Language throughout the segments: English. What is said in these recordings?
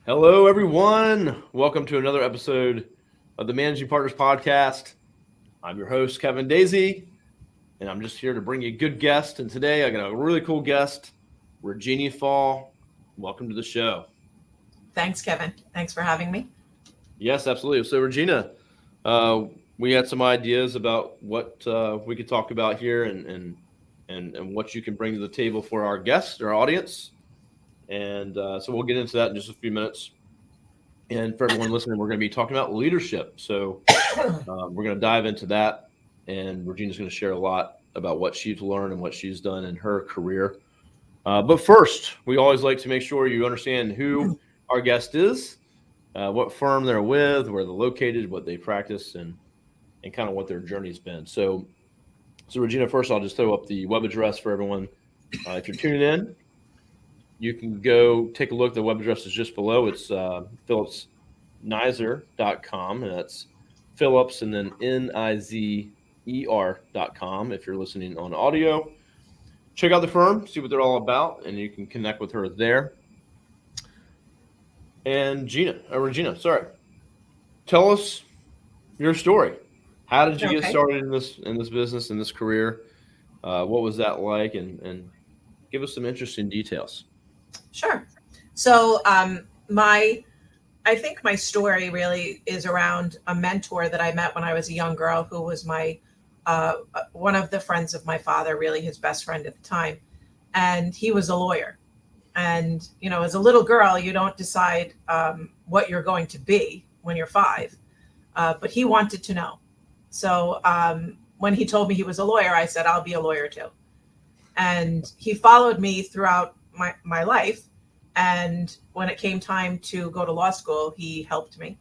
Hello, everyone. Welcome to another episode of the Managing Partners Podcast. I'm your host, Kevin Daisey, and I'm just here to bring you a good guest. And today I got a really cool guest, Regina Faul. Welcome to the show. Thanks, Kevin. Thanks for having me. Yes, absolutely. So, Regina, we had some ideas about what we could talk about here and what you can bring to the table for our guests, our audience. And so we'll get into that in just a few minutes. And for everyone listening, we're going to be talking about leadership. So we're going to dive into that. And Regina's going to share a lot about what she's learned and what she's done in her career. But first, we always like to make sure you understand who our guest is, what firm they're with, where they're located, what they practice, and kind of what their journey's been. So Regina, first I'll just throw up the web address for everyone. If you're tuning in, you can go take a look. The web address is just below. It's phillipsnizer.com, and that's Phillips and then Nizer.com. If you're listening on audio, check out the firm, see what they're all about, and you can connect with her there. And Regina, tell us your story. How did you get started in this business, in this career? What was that like? And give us some interesting details. Sure. So I think my story really is around a mentor that I met when I was a young girl, who was my one of the friends of my father, really his best friend at the time. And he was a lawyer. And, you know, as a little girl, you don't decide what you're going to be when you're 5. But he wanted to know. So when he told me he was a lawyer, I said, I'll be a lawyer too. And he followed me throughout my life. And when it came time to go to law school, he helped me.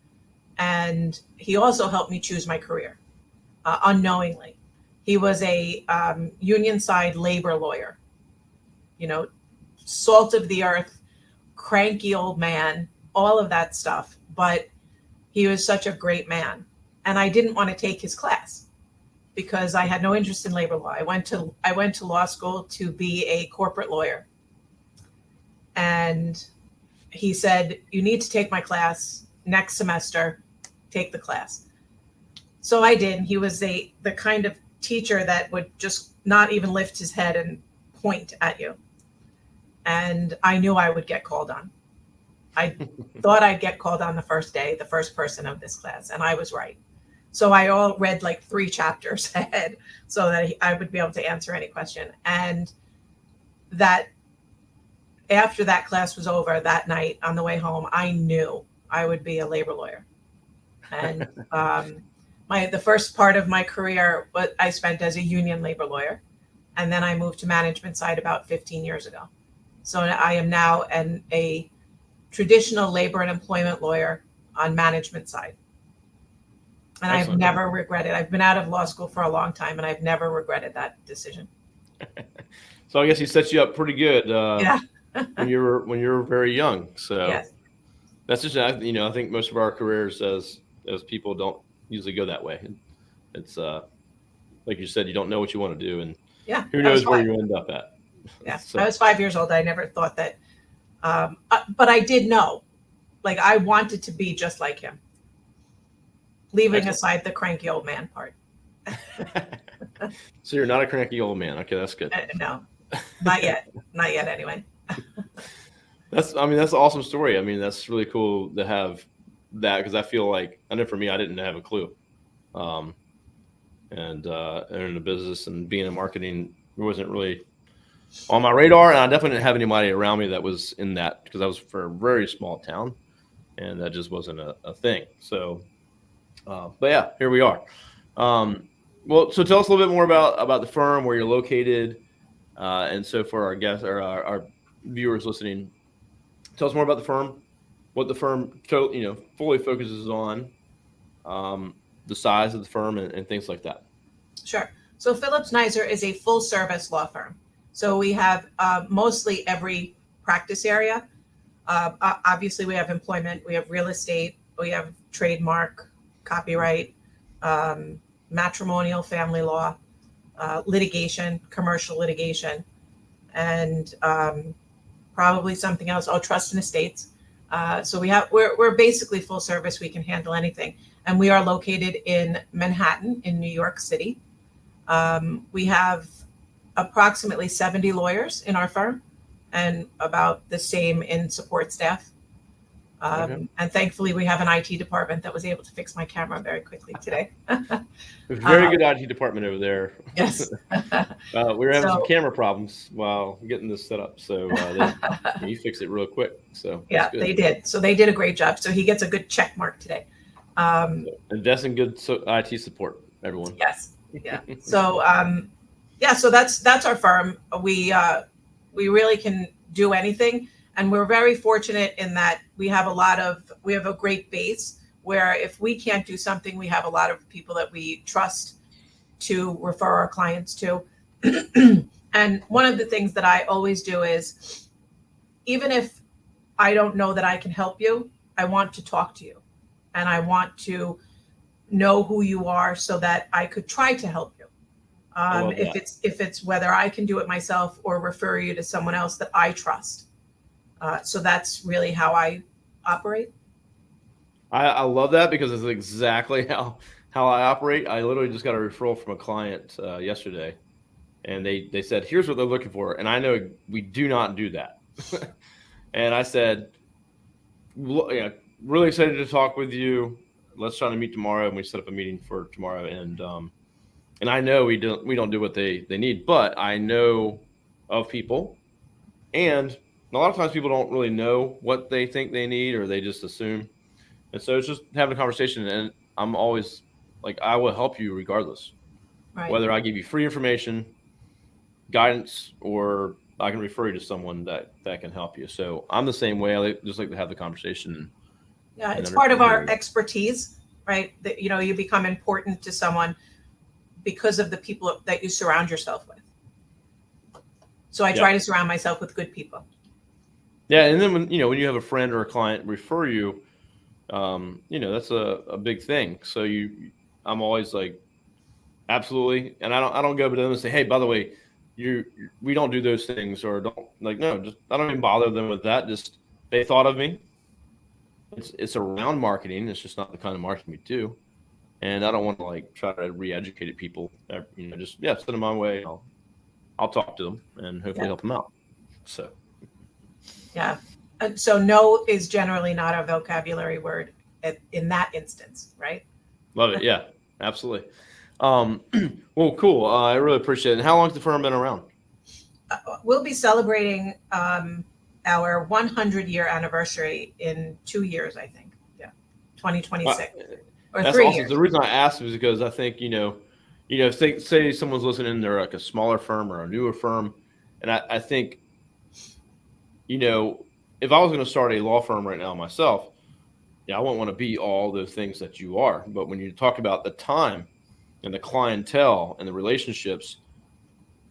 And he also helped me choose my career unknowingly. He was a union side labor lawyer, you know, salt of the earth, cranky old man, all of that stuff. But he was such a great man. And I didn't want to take his class because I had no interest in labor law. I went to law school to be a corporate lawyer. And he said, you need to take my class next semester, take the class. So I did. He was the kind of teacher that would just not even lift his head and point at you. And I knew I would get called on. I thought I'd get called on the first day, the first person of this class, and I was right. So I read like 3 chapters ahead so that I would be able to answer any question. And that after that class was over that night on the way home, I knew I would be a labor lawyer. And the first part of my career I spent as a union labor lawyer. And then I moved to management side about 15 years ago. So I am now a traditional labor and employment lawyer on management side. And excellent. I've never regretted. I've been out of law school for a long time, and I've never regretted that decision. So I guess he set you up pretty good. Yeah. when you were very young. So yes. That's just, you know, I think most of our careers as people don't usually go that way. It's like you said, you don't know what you want to do, and who knows where you end up at. Yeah, so. I was 5 years old. I never thought that, but I did know, like I wanted to be just like him. Leaving aside the cranky old man part. So you're not a cranky old man. Okay, that's good. No, not yet. Not yet, anyway. That's an awesome story. I mean, that's really cool to have that, because I feel like, I know for me, I didn't have a clue. And in the business and being in marketing, it wasn't really on my radar. And I definitely didn't have anybody around me that was in that, because I was for a very small town and that just wasn't a thing. So, but yeah, here we are. Well, so tell us a little bit more about the firm, where you're located. And so for our guests or our viewers listening, tell us more about the firm, what the firm fully focuses on, the size of the firm, and things like that. Sure. So Phillips Nizer is a full service law firm. So we have mostly every practice area. Obviously, we have employment, we have real estate, we have trademark, copyright, matrimonial, family law, litigation, commercial litigation, and probably something else. Oh, trust and estates. So we're basically full service. We can handle anything, and we are located in Manhattan, in New York City. We have approximately 70 lawyers in our firm, and about the same in support staff. Okay. And thankfully, we have an IT department that was able to fix my camera very quickly today. Very good IT department over there. Yes. We were having some So- camera problems while getting this set up, so he fixed it real quick. So Yeah, good. they did. So they did a great job. So he gets a good check mark today. Invest in good IT support, everyone. Yes. Yeah. So so that's our firm. We really can do anything, and we're very fortunate in that we have a great base where if we can't do something, we have a lot of people that we trust to refer our clients to. And one of the things that I always do is, even if I don't know that I can help you, I want to talk to you, and I want to know who you are so that I could try to help you. If it's whether I can do it myself or refer you to someone else that I trust. So that's really how I operate. I love that because it's exactly how I operate. I literally just got a referral from a client yesterday, and they said, here's what they're looking for. And I know we do not do that. And I said, yeah, really excited to talk with you. Let's try to meet tomorrow. And we set up a meeting for tomorrow. And I know we don't do what they need, but I know of people, and a lot of times people don't really know what they think they need, or they just assume. And so it's just having a conversation, and I'm always like, I will help you regardless, Right. whether I give you free information, guidance, or I can refer you to someone that can help you. So I'm the same way. I just like to have the conversation. Yeah, it's part of our expertise, right? That, you become important to someone because of the people that you surround yourself with. So I try to surround myself with good people. Yeah, and then when you have a friend or a client refer you, that's a big thing. So I'm always like, absolutely, and I don't go to them and say, hey, by the way, we don't do those things, or don't, like, no, just I don't even bother them with that. Just they thought of me. It's around marketing. It's just not the kind of marketing we do, and I don't want to like try to re-educate people. Just send them my way. I'll talk to them and hopefully help them out. So yeah, so no is generally not a vocabulary word in that instance, right? Love it. Yeah, absolutely. Well, cool. I really appreciate it. And how long has the firm been around? We'll be celebrating our 100-year anniversary in 2 years, I think. Yeah, 2026 or That's 3 awesome. years. The reason I asked is because I think say someone's listening, they're like a smaller firm or a newer firm, and I think if I was going to start a law firm right now myself, I wouldn't want to be all those things that you are. But when you talk about the time and the clientele and the relationships,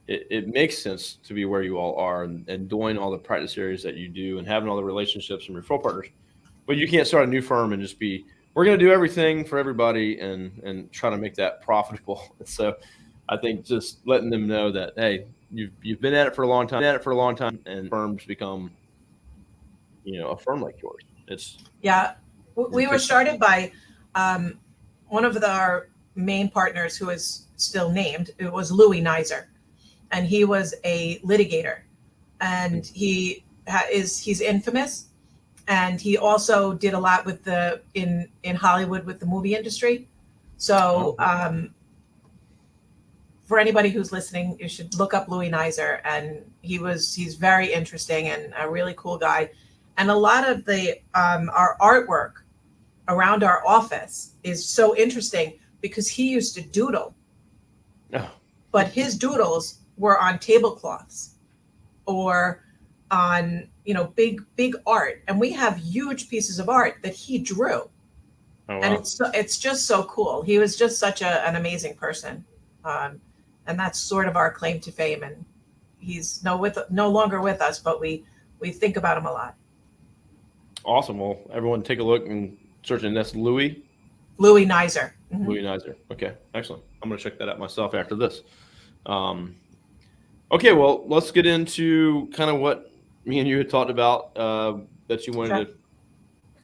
it makes sense to be where you all are and doing all the practice areas that you do and having all the relationships and referral partners. But you can't start a new firm and just we're going to do everything for everybody and try to make that profitable. So I think just letting them know that, hey, you've been at it for a long time, and firms become, a firm like yours. We were started by one of our main partners, who is still named. It was Louis Nizer, and he was a litigator, and he's infamous, and he also did a lot with in Hollywood with the movie industry. So for anybody who's listening, you should look up Louis Nizer, and he's very interesting and a really cool guy. And a lot of our artwork around our office is so interesting because he used to doodle, but his doodles were on tablecloths or on big art, and we have huge pieces of art that he drew. Oh, wow. And it's just so cool. He was just such an amazing person, and that's sort of our claim to fame. And he's no longer with us, but we think about him a lot. Awesome. Well, everyone take a look and search, and that's Louis Nizer. Mm-hmm. Louis Nizer. Okay, excellent. I'm going to check that out myself after this. Okay, well, let's get into kind of what me and you had talked about that you wanted to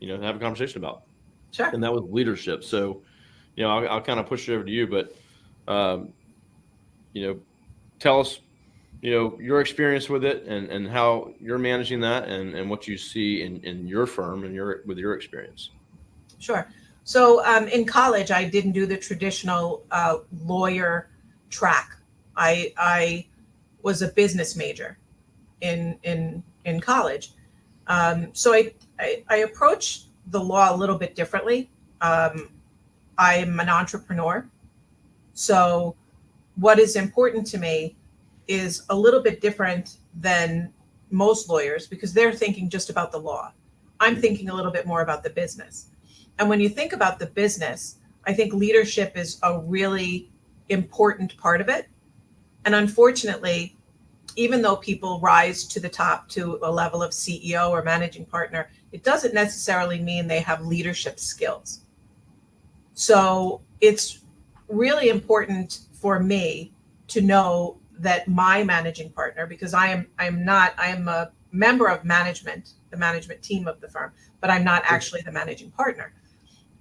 have a conversation about. Sure. And that was leadership. So, I'll kind of push it over to you, but, um, tell us, your experience with it and how you're managing that and what you see in your firm and with your experience. Sure. So in college, I didn't do the traditional lawyer track. I was a business major in college. So I approach the law a little bit differently. I'm an entrepreneur. So what is important to me is a little bit different than most lawyers because they're thinking just about the law. I'm thinking a little bit more about the business. And when you think about the business, I think leadership is a really important part of it. And unfortunately, even though people rise to the top to a level of CEO or managing partner, it doesn't necessarily mean they have leadership skills. So it's really important for me to know that my managing partner, because I am a member of management, the management team of the firm, but I'm not actually the managing partner.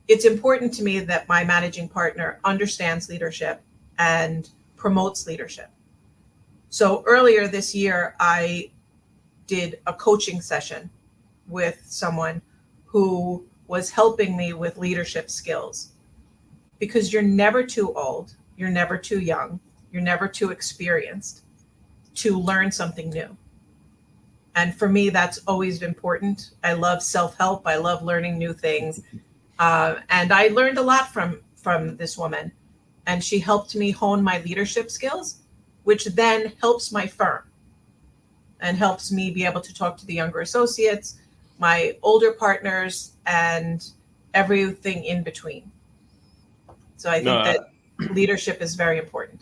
It's important to me that my managing partner understands leadership and promotes leadership. So earlier this year, I did a coaching session with someone who was helping me with leadership skills, because you're never too old, you're never too young, you're never too experienced to learn something new. And for me, that's always important. I love self-help. I love learning new things. And I learned a lot from this woman. And she helped me hone my leadership skills, which then helps my firm and helps me be able to talk to the younger associates, my older partners, and everything in between. So I think that leadership is very important.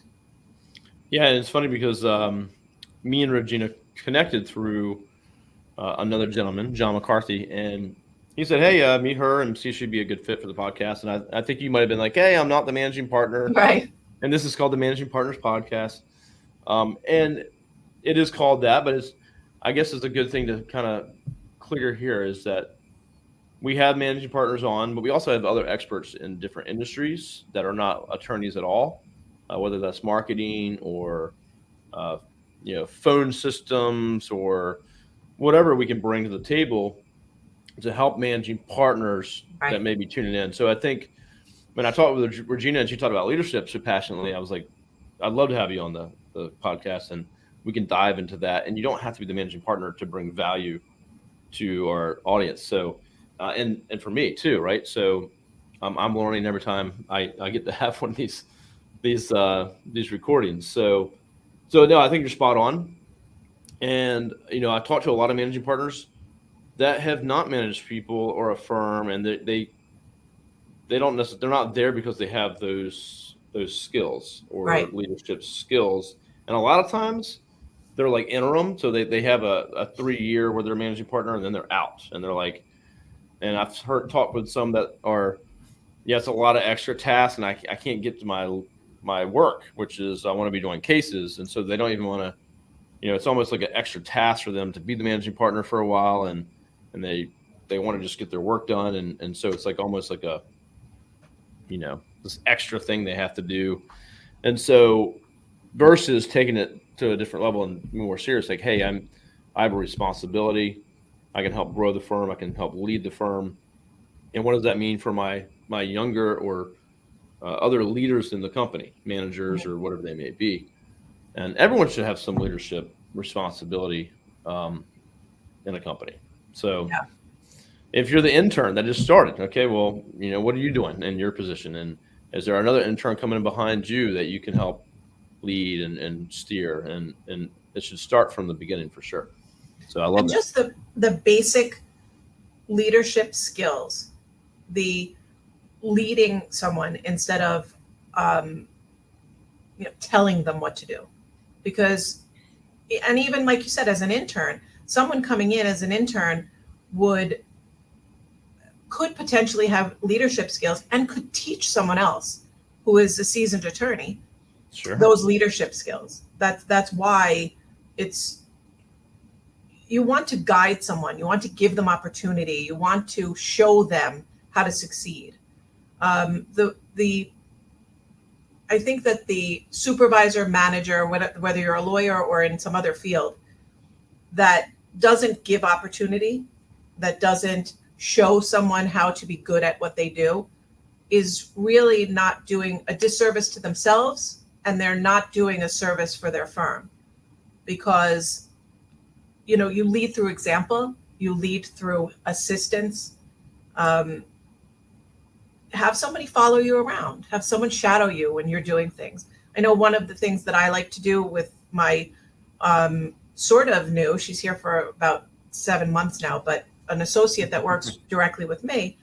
Yeah, and it's funny because me and Regina connected through another gentleman, John McCarthy, and he said, "Hey, meet her and see if she'd be a good fit for the podcast." And I think you might have been like, "Hey, I'm not the managing partner, Right. and this is called the Managing Partners Podcast," and it is called that, but I guess it's a good thing to kind of clear here is that we have managing partners on, but we also have other experts in different industries that are not attorneys at all, whether that's marketing or phone systems or whatever we can bring to the table to help managing partners that Right. may be tuning in. So I think when I talked with Regina and she talked about leadership so passionately, I was like, I'd love to have you on the podcast and we can dive into that. And you don't have to be the managing partner to bring value to our audience. So, and for me too, right? So I'm learning every time I get to have one of these recordings. So no, I think you're spot on. And, I talked to a lot of managing partners that have not managed people or a firm, and they don't necessarily, they're not there because they have those skills or Right. leadership skills. And a lot of times they're like interim. So they have a 3 year where they're managing partner and then they're out and they're like, and I've talked with some that are, it's a lot of extra tasks and I can't get to my work, which is I want to be doing cases. And so they don't even want to, it's almost like an extra task for them to be the managing partner for a while. And they want to just get their work done. And so it's like almost like a, this extra thing they have to do. And so versus taking it to a different level and more serious, like, hey, I have a responsibility. I can help grow the firm. I can help lead the firm. And what does that mean for my younger or other leaders in the company, managers or whatever they may be? And everyone should have some leadership responsibility in a company. So Yeah. if you're the intern that just started, okay, well, what are you doing in your position? And is there another intern coming in behind you that you can help lead and steer? And it should start from the beginning for sure. So I love and that. Just the basic leadership skills, the leading someone instead of telling them what to do. Because, and even like you said, as an intern, someone coming in as an intern could potentially have leadership skills and could teach someone else who is a seasoned attorney Sure. those leadership skills. That's why it's you want to guide someone, you want to give them opportunity, you want to show them how to succeed. I think that the supervisor, manager, whether you're a lawyer or in some other field, that doesn't give opportunity, that doesn't show someone how to be good at what they do, is really not doing a disservice to themselves, and they're not doing a service for their firm. Because, you know, you lead through example, you lead through assistance. Have somebody follow you around, have someone shadow you when you're doing things. I know one of the things that I like to do with my sort of new, she's here for about 7 months now, but an associate that works directly with me,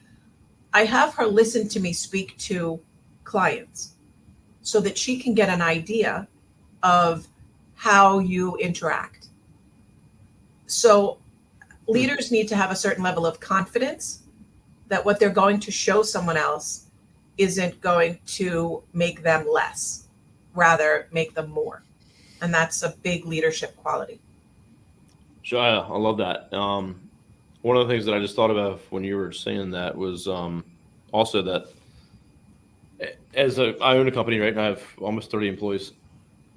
I have her listen to me speak to clients so that she can get an idea of how you interact. So leaders need to have a certain level of confidence that what they're going to show someone else isn't going to make them less, rather make them more. And that's a big leadership quality. Sure, I love that. One of the things that I just thought about when you were saying that was also that I own a company, right? And I have almost 30 employees.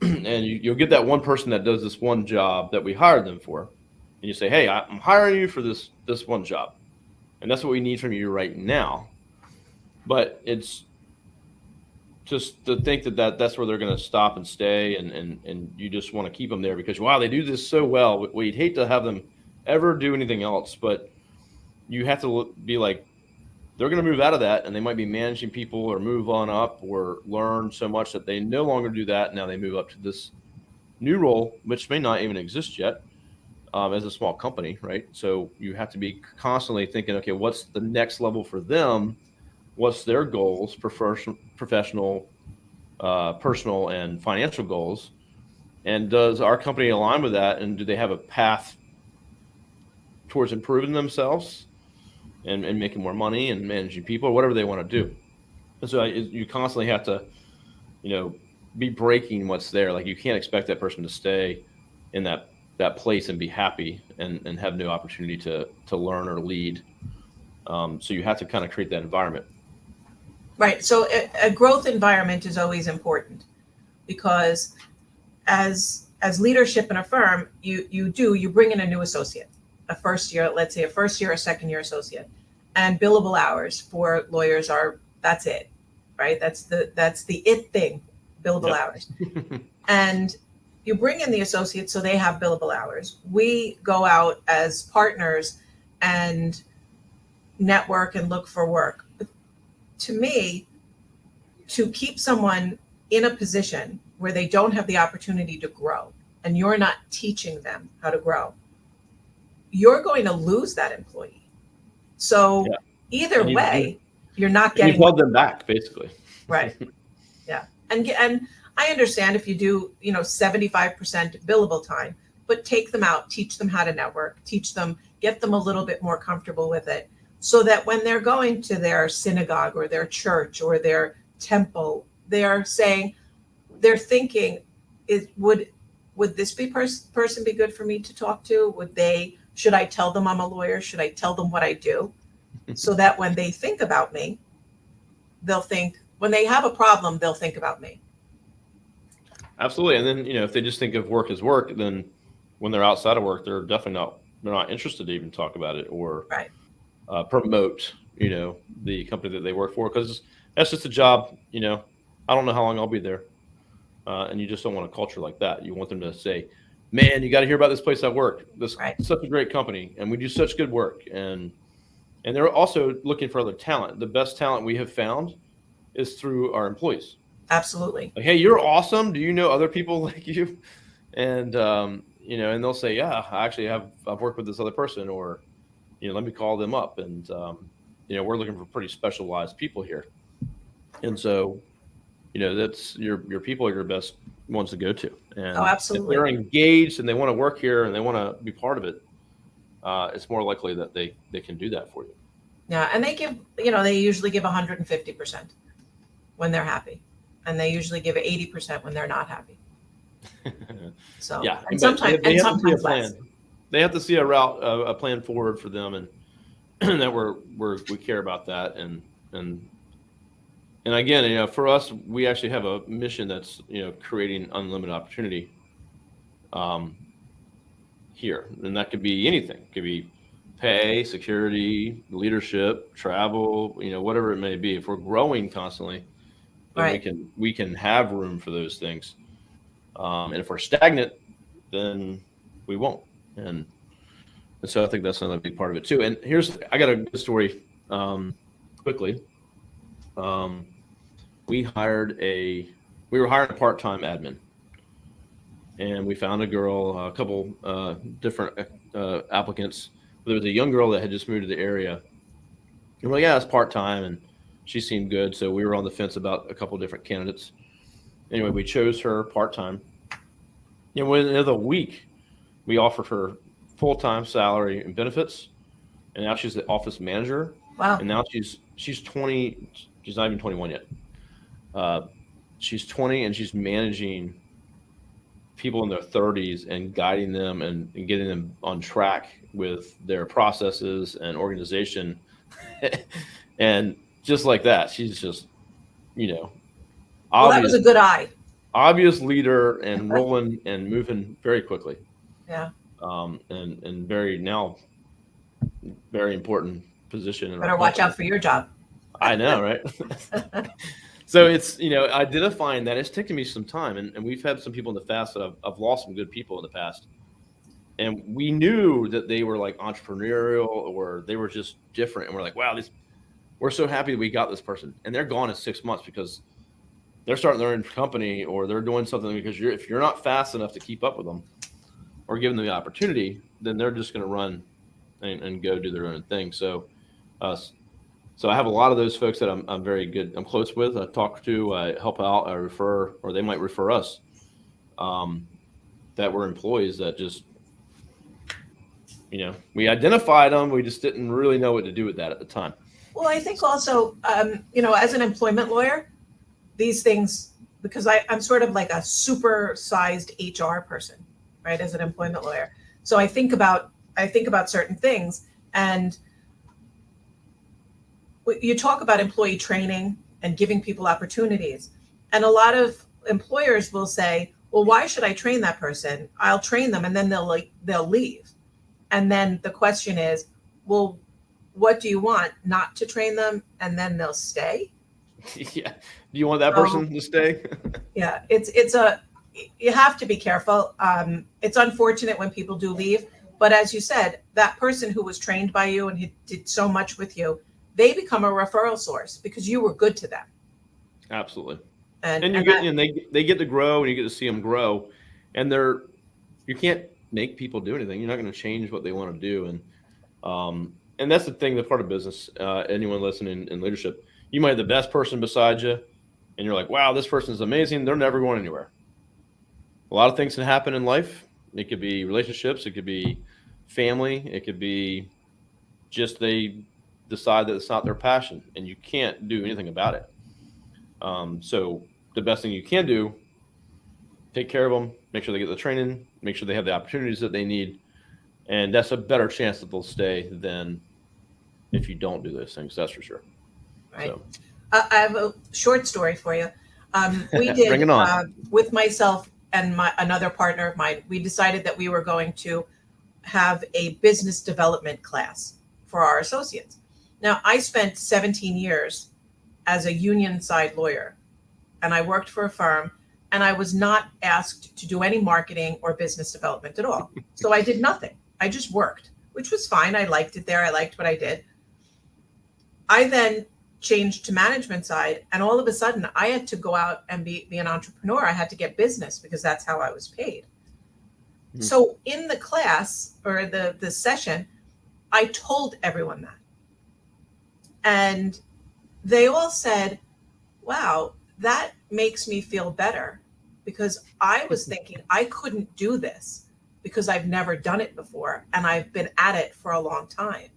And you'll get that one person that does this one job that we hired them for. And you say, hey, I'm hiring you for this one job. And that's what we need from you right now. But it's just to think that's where they're going to stop and stay, and you just want to keep them there because, wow, they do this so well. We'd hate to have them ever do anything else, but you have to be like, they're going to move out of that, and they might be managing people or move on up or learn so much that they no longer do that. Now they move up to this new role, which may not even exist yet. As a small company, right? So you have to be constantly thinking, okay, what's the next level for them? What's their goals, professional, personal, and financial goals? And does our company align with that? And do they have a path towards improving themselves and making more money and managing people or whatever they want to do? And so you constantly have to, be breaking what's there. Like you can't expect that person to stay in that place and be happy and have no opportunity to learn or lead. So you have to kind of create that environment. Right. So a growth environment is always important because as leadership in a firm, you bring in a new associate, a first year, let's say a first year or second year associate, and billable hours for lawyers that's it, right? That's the it thing, billable hours. And you bring in the associates so they have billable hours. We go out as partners and network and look for work. But to me, to keep someone in a position where they don't have the opportunity to grow and you're not teaching them how to grow, you're going to lose that employee. So either way, you're not getting. You've held them back, basically. Right. Yeah. And I understand if you do, 75% billable time, but take them out, teach them how to network, get them a little bit more comfortable with it so that when they're going to their synagogue or their church or their temple, they're thinking, would this person be good for me to talk to? Should I tell them I'm a lawyer? Should I tell them what I do? So that when they think about me, when they have a problem, they'll think about me. Absolutely. And then, if they just think of work as work, then when they're outside of work, they're not interested to even talk about it or promote, the company that they work for, because that's just a job. I don't know how long I'll be there. And you just don't want a culture like that. You want them to say, man, you got to hear about this place I work. This is such a great company and we do such good work. And they're also looking for other talent. The best talent we have found is through our employees. Absolutely. Like, hey, you're awesome. Do you know other people like you? And, and they'll say, yeah, I've worked with this other person, or, let me call them up. And, we're looking for pretty specialized people here. And so, that's your people are your best ones to go to. And absolutely. If they're engaged and they want to work here and they want to be part of it, it's more likely that they can do that for you. Yeah. And they usually give 150% when they're happy. And they usually give 80% when they're not happy. So yeah, and sometimes less. they have to see a route, a plan forward for them, and that we care about that, and again, for us, we actually have a mission that's creating unlimited opportunity um, here, and that could be anything. It could be pay, security, leadership, travel, whatever it may be. If we're growing constantly, then Right. we can have room for those things. And if we're stagnant, then we won't. And so I think that's another big part of it too. And I got a good story quickly. We were hiring a part-time admin, and we found a girl, a couple different applicants. There was a young girl that had just moved to the area. And we're like, yeah, it's part-time, and she seemed good. So we were on the fence about a couple different candidates. Anyway, we chose her part-time. And within another week, we offered her full-time salary and benefits. And now she's the office manager. Wow. And now she's 20. She's not even 21 yet. She's 20, and she's managing people in their 30s and guiding them and getting them on track with their processes and organization. And just like that, she's just, Well, that was a good eye. Obvious leader and rolling and moving very quickly. Yeah. And very important position. Better watch out for your job. I know, right? So it's, identifying that it's taken me some time, and we've had some people in the past that I've lost some good people in the past. And we knew that they were like entrepreneurial, or they were just different. And we're like, wow, we're so happy that we got this person. And they're gone in 6 months because they're starting their own company, or they're doing something, because if you're not fast enough to keep up with them or give them the opportunity, then they're just going to run and go do their own thing. So I have a lot of those folks that I'm very good. I'm close with. I talk to, I help out, I refer, or they might refer us. That were employees that just, we identified them. We just didn't really know what to do with that at the time. Well, I think also, as an employment lawyer, these things, because I'm sort of like a super-sized HR person, right? As an employment lawyer, so I think about certain things, and you talk about employee training and giving people opportunities. And a lot of employers will say, well, why should I train that person? I'll train them, and then they'll leave. And then the question is, well, what do you want? Not to train them and then they'll stay? Yeah. Do you want that person to stay? Yeah, you have to be careful. It's unfortunate when people do leave, but as you said, that person who was trained by you and who did so much with you, they become a referral source because you were good to them. Absolutely. And they get to grow, and you get to see them grow, and you can't make people do anything. You're not going to change what they want to do. And that's the thing, the part of business, anyone listening in leadership, you might have the best person beside you, and you're like, wow, this person is amazing. They're never going anywhere. A lot of things can happen in life. It could be relationships. It could be family. It could be just they decide that it's not their passion, and you can't do anything about it. So the best thing you can do, take care of them, make sure they get the training, make sure they have the opportunities that they need. And that's a better chance that they'll stay than if you don't do those things. That's for sure. Right. So. I have a short story for you. We did Bring it on. With myself and another partner of mine, we decided that we were going to have a business development class for our associates. Now, I spent 17 years as a union side lawyer, and I worked for a firm, and I was not asked to do any marketing or business development at all. So I did nothing. I just worked, which was fine. I liked it there. I liked what I did. I then changed to management side, and all of a sudden I had to go out and be an entrepreneur. I had to get business because that's how I was paid. Mm-hmm. So in the class or the session, I told everyone that. And they all said, wow, that makes me feel better, because I was thinking I couldn't do this because I've never done it before, and I've been at it for a long time.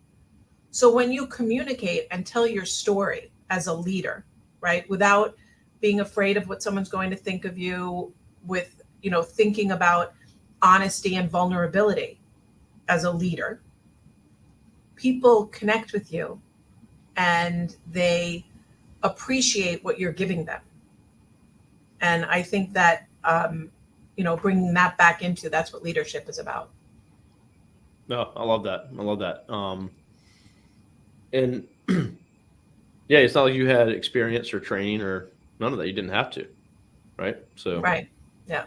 So when you communicate and tell your story as a leader, right, without being afraid of what someone's going to think of you, with, thinking about honesty and vulnerability, as a leader, people connect with you and they appreciate what you're giving them. And I think that, bringing that back into, that's what leadership is about. No, I love that. I love that. And yeah, it's not like you had experience or training or none of that. You didn't have to, right? So Right. Yeah.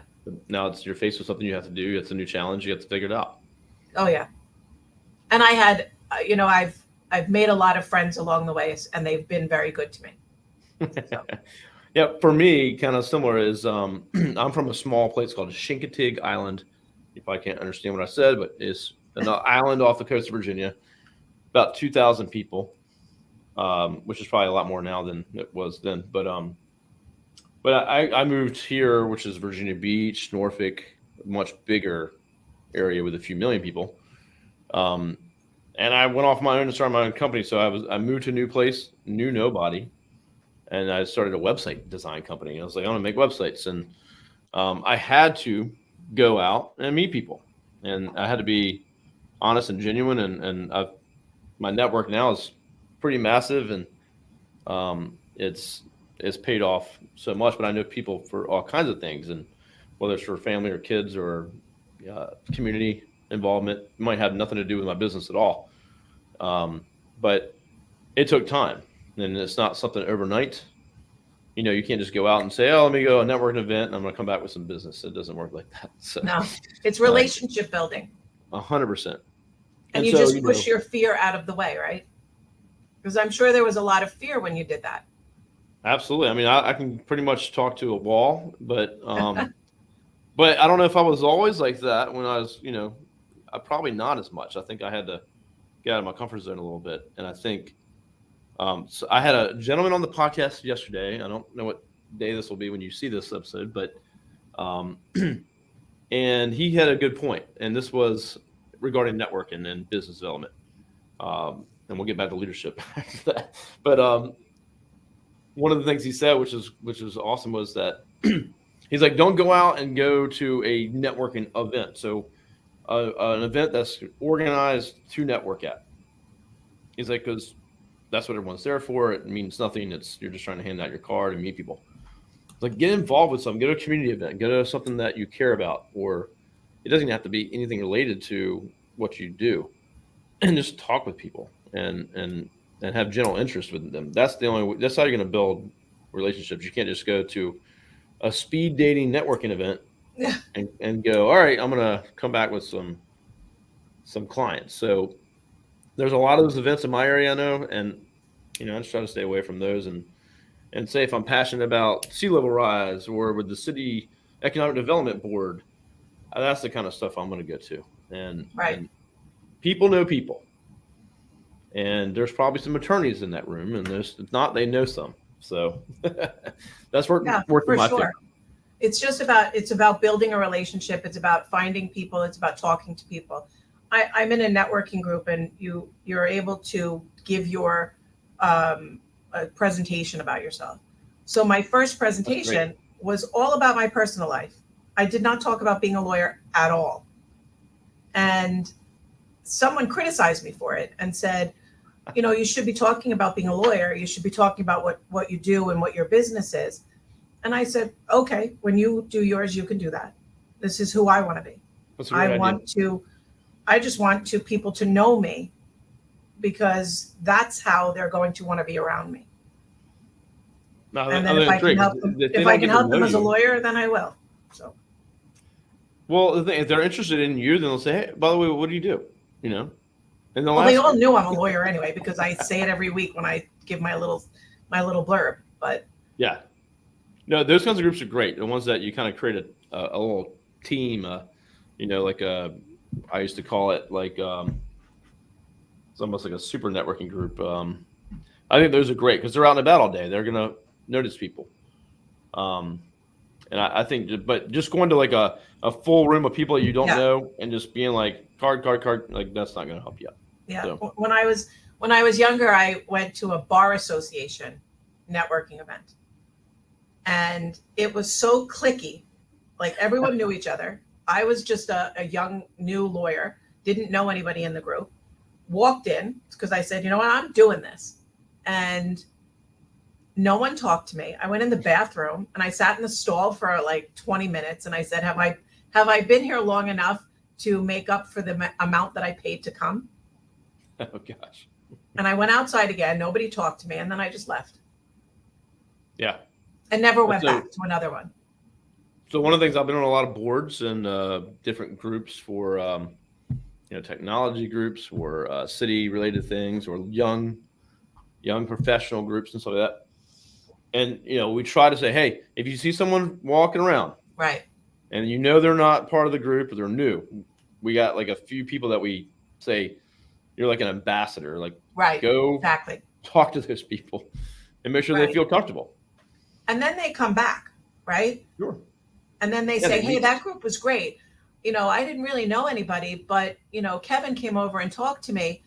now you're faced with something you have to do. It's a new challenge. You have to figure it out. Oh yeah. And I had, I've made a lot of friends along the way, and they've been very good to me. So. Yeah, for me, kind of similar is I'm from a small place called Chincoteague Island. You probably can't understand what I said, but it's an island off the coast of Virginia, about 2,000 people, which is probably a lot more now than it was then. But I moved here, which is Virginia Beach, Norfolk, a much bigger area with a few million people. And I went off my own and started my own company. So I moved to a new place, knew nobody, and I started a website design company. I was like, I want to make websites, and I had to go out and meet people, and I had to be honest and genuine. And my network now is pretty massive, and it's paid off so much. But I know people for all kinds of things, and whether it's for family or kids or community involvement, it might have nothing to do with my business at all. But it took time, and it's not something overnight. You can't just go out and say, "Oh, let me go to a networking event, and I'm going to come back with some business." It doesn't work like that. So, no, it's relationship building. 100%. And you just push your fear out of the way, right? Because I'm sure there was a lot of fear when you did that. Absolutely. I mean, I can pretty much talk to a wall, but but I don't know if I was always like that when I was, I probably not as much. I think I had to get out of my comfort zone a little bit, and I think. So I had a gentleman on the podcast yesterday. I don't know what day this will be when you see this episode, but and he had a good point, and this was regarding networking and business development. And we'll get back to leadership after that. But one of the things he said, which was awesome, was that he's like, don't go out and go to a networking event. So an event that's organized to network at. He's like, because that's what everyone's there for. It means nothing. You're just trying to hand out your card and meet people. It's like, get involved with something. Go to a community event. Go to something that you care about, or it doesn't have to be anything related to what you do, and just talk with people and have general interest with them. That's how you're going to build relationships. You can't just go to a speed dating networking event and go, all right, I'm going to come back with some clients. So there's a lot of those events in my area, I know, and I just try to stay away from those and say if I'm passionate about sea level rise or with the city economic development board, that's the kind of stuff I'm going to go to. And people know people, and there's probably some attorneys in that room, and if not, they know some. So that's working for my sure. It's about building a relationship. It's about finding people. It's about talking to people. I'm in a networking group, and you're able to give your a presentation about yourself. So my first presentation was all about my personal life. I did not talk about being a lawyer at all. And someone criticized me for it and said, you should be talking about being a lawyer. You should be talking about what you do and what your business is. And I said, okay, when you do yours, you can do that. This is who I want to be. I just want people to know me, because that's how they're going to want to be around me. No, and then if I can help them as a lawyer, then I will. So. Well, the thing, if they're interested in you, then they'll say, "Hey, by the way, what do you do?" And they all knew I'm a lawyer anyway, because I say it every week when I give my little blurb. But yeah, no, those kinds of groups are great. The ones that you kind of create a little team, like I used to call it like it's almost like a super networking group. I think those are great because they're out and about all day. They're gonna notice people. And I think, but just going to like a full room of people you don't know and just being like card, like that's not gonna help you out. Yeah. So. When I was younger, I went to a bar association networking event, and it was so cliquey. Like everyone knew each other. I was just a young new lawyer, didn't know anybody in the group, walked in because I said, you know what, I'm doing this. And no one talked to me. I went in the bathroom and I sat in the stall for like 20 minutes. And I said, have I been here long enough to make up for the amount that I paid to come? Oh gosh. And I went outside again. Nobody talked to me. And then I just left. Yeah. And never went So- back to another one. So one of the things, I've been on a lot of boards and different groups for, technology groups or city related things or young professional groups and stuff like that. And, we try to say, hey, if you see someone walking around, Right. and they're not part of the group or they're new, we got like a few people that we say, you're like an ambassador, like Right. go Exactly. talk to those people and make sure Right. they feel comfortable. And then they come back, right? Sure. And then they say, hey, that group was great. I didn't really know anybody, but, Kevin came over and talked to me,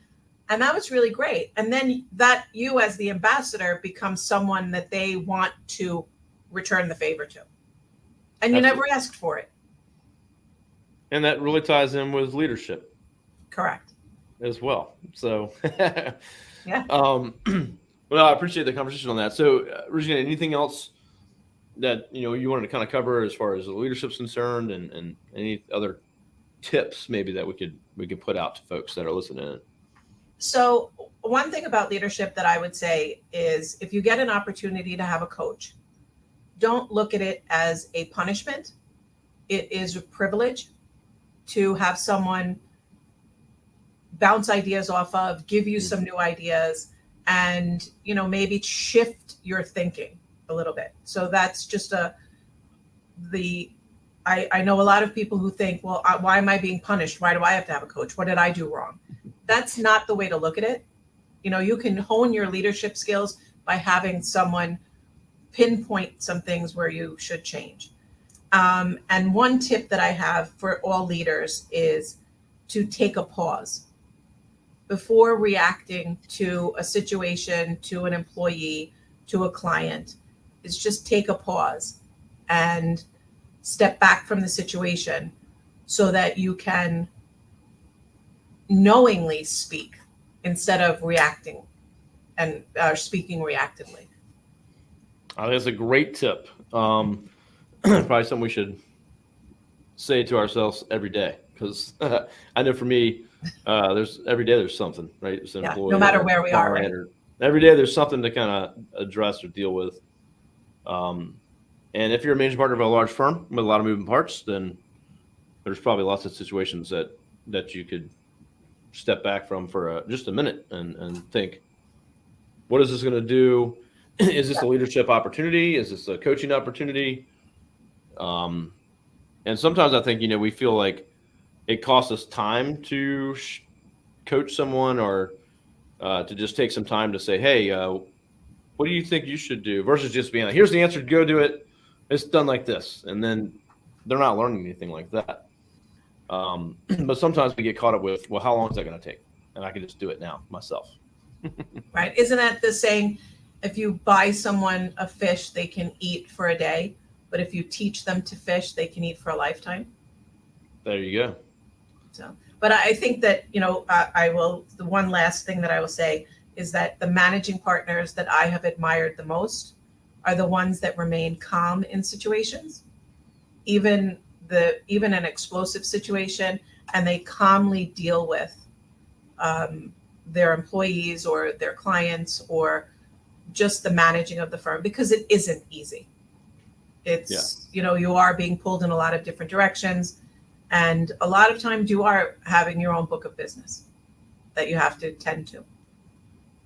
and that was really great. And then that you as the ambassador becomes someone that they want to return the favor to. And you never asked for it. And that really ties in with leadership. Correct. As well. So, yeah. Well, I appreciate the conversation on that. So, Regina, anything else that you wanted to kind of cover as far as the leadership's concerned, and any other tips maybe that we could put out to folks that are listening? So one thing about leadership that I would say is, if you get an opportunity to have a coach, don't look at it as a punishment. It is a privilege to have someone bounce ideas off of, give you some new ideas, and maybe shift your thinking a little bit. So that's just I know a lot of people who think, well, why am I being punished? Why do I have to have a coach? What did I do wrong? That's not the way to look at it. You can hone your leadership skills by having someone pinpoint some things where you should change. And one tip that I have for all leaders is to take a pause before reacting to a situation, to an employee, to a client. Is just take a pause and step back from the situation so that you can knowingly speak instead of reacting and speaking reactively. I think that's a great tip. Probably something we should say to ourselves every day, because I know for me, every day there's something, right? It's an employee, no matter where we are, right? Every day there's something to kind of address or deal with. And if you're a managing partner of a large firm with a lot of moving parts, then there's probably lots of situations that you could step back from for just a minute and think, what is this going to do? Is this a leadership opportunity? Is this a coaching opportunity? And sometimes I think, we feel like it costs us time to coach someone or to just take some time to say, hey, what do you think you should do? Versus just being like, here's the answer, go do it. It's done like this. And then they're not learning anything like that. But sometimes we get caught up with, well, how long is that going to take? And I can just do it now myself. Right. Isn't that the saying, if you buy someone a fish, they can eat for a day. But if you teach them to fish, they can eat for a lifetime. There you go. So, but I think that, the one last thing that I will say is that the managing partners that I have admired the most are the ones that remain calm in situations, even an explosive situation, and they calmly deal with their employees or their clients or just the managing of the firm, because it isn't easy. It's, you are being pulled in a lot of different directions. And a lot of times you are having your own book of business that you have to tend to.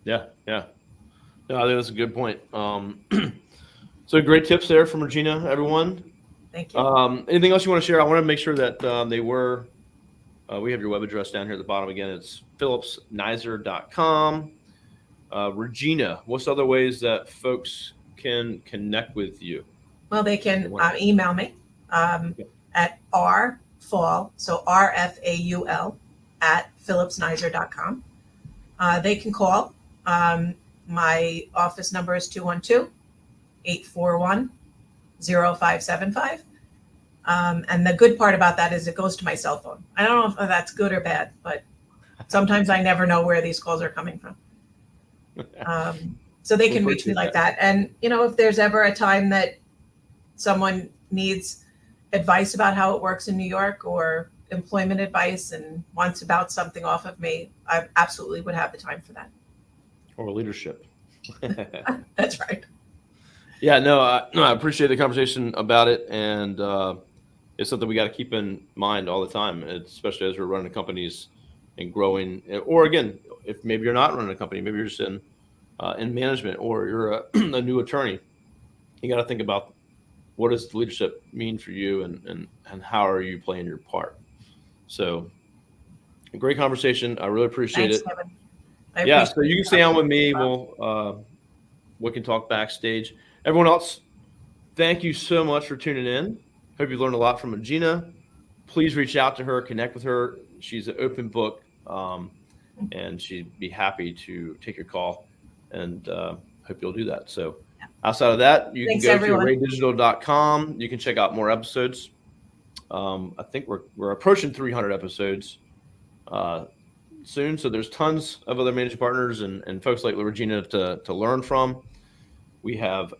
Yeah. I think that's a good point. So great tips there from Regina, everyone. Thank you. Anything else you want to share? I want to make sure that we have your web address down here at the bottom. Again, it's phillipsnizer.com. Regina, what's other ways that folks can connect with you? Well, they can email me at rfaul, so RFAUL at phillipsnizer.com. They can call. My office number is 212-841-0575. And the good part about that is it goes to my cell phone. I don't know if that's good or bad, but sometimes I never know where these calls are coming from. So they can reach me like that. And, if there's ever a time that someone needs advice about how it works in New York or employment advice and wants to bounce something off of me, I absolutely would have the time for that. Or leadership. That's right. Yeah, no, I appreciate the conversation about it. And it's something we got to keep in mind all the time, especially as we're running companies and growing. Or again, if maybe you're not running a company, maybe you're just in management, or you're a new attorney, you got to think about what does leadership mean for you, and how are you playing your part. So, a great conversation. I really appreciate Thanks, it. Kevin. Yeah, so you can stay on with me. We can talk backstage. Everyone else, thank you so much for tuning in. Hope you learned a lot from Regina. Please reach out to her, connect with her. She's an open book, and she'd be happy to take your call, and hope you'll do that. So outside of that, you can go to raydigital.com. You can check out more episodes. I think we're approaching 300 episodes soon. So there's tons of other managing partners and folks like Regina to learn from. We have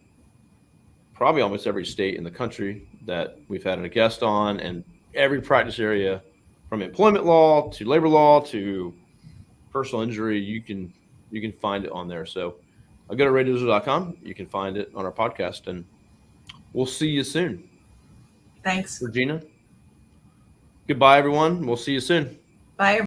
probably almost every state in the country that we've had a guest on, and every practice area from employment law to labor law to personal injury, you can find it on there. So I'll go to raydigital.com. You can find it on our podcast, and we'll see you soon. Thanks, Regina. Goodbye, everyone. We'll see you soon. Bye.